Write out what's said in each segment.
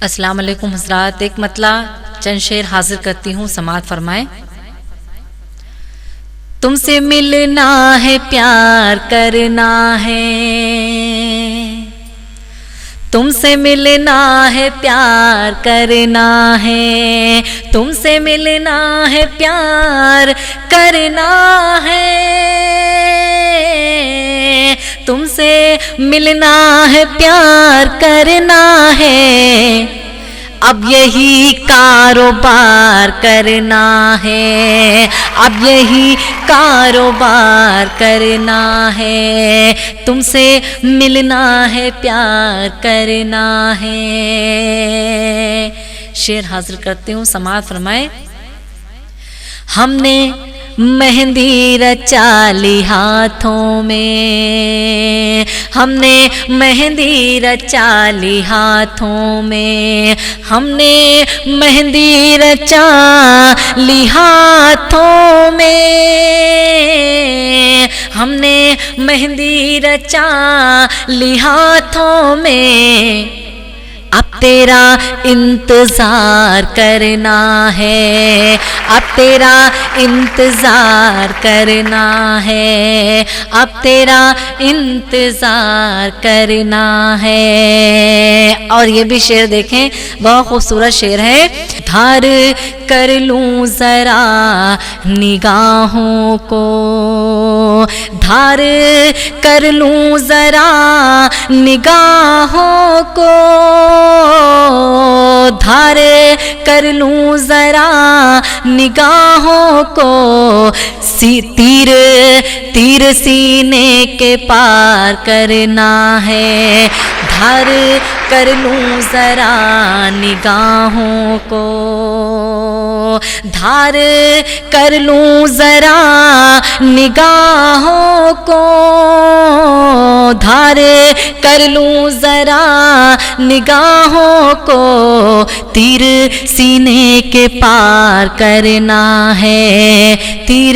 السلام علیکم حضرات، ایک مطلع چند شعر حاضر کرتی ہوں، سماعت فرمائیں۔ تم سے ملنا ہے، پیار کرنا ہے، تم سے ملنا ہے، پیار کرنا ہے، تم سے ملنا ہے، پیار کرنا ہے، تم سے ملنا ہے، پیار کرنا ہے، اب یہی کاروبار کرنا ہے، اب یہی کاروبار کرنا ہے، تم سے ملنا ہے، پیار کرنا ہے۔ شعر حاضر کرتی ہوں، سماعت فرمائے۔ ہم نے مہندی رچا لی ہاتھوں میں، ہم نے مہندی رچا لی ہاتھوں میں، ہم نے مہندی رچا لی ہاتھوں میں، ہم نے مہندی رچا لی ہاتھوں میں، اب تیرا انتظار کرنا ہے، اب تیرا انتظار کرنا ہے، اب تیرا انتظار کرنا ہے۔ اور یہ بھی شعر دیکھیں، بہت خوبصورت شعر ہے۔ دھار کر لوں ذرا نگاہوں کو، دھار کر لوں ذرا نگاہوں کو، دھار کر لوں ذرا نگاہوں کو، تیر تیر سینے کے پار کرنا ہے، دھار کر لوں ذرا نگاہوں کو، دھار کر لوں ذرا نگاہوں کو، دھار کر لوں ذرا نگاہوں کو، تیر سینے کے پار کرنا ہے، تیر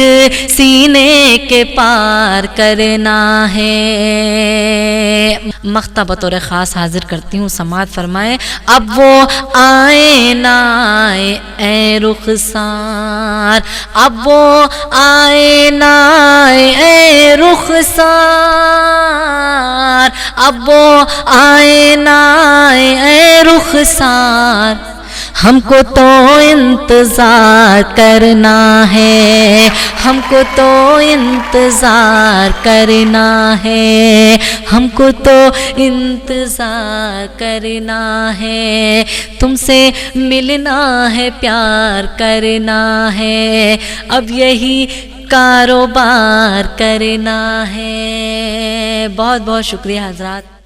سینے کے پار کرنا ہے۔ مقطع بطور خاص حاضر کرتی ہوں، سماعت فرمائے۔ اب وہ آئے نہ آئے اے رخسار، اب وہ آئے نہ آئے اے رخسار، اب وہ آئے نہ آئے اے رخسار، ہم کو تو انتظار کرنا ہے، ہم کو تو انتظار کرنا ہے، ہم کو تو انتظار کرنا ہے، تم سے ملنا ہے، پیار کرنا ہے، اب یہی کاروبار کرنا ہے۔ بہت بہت شکریہ حضرات۔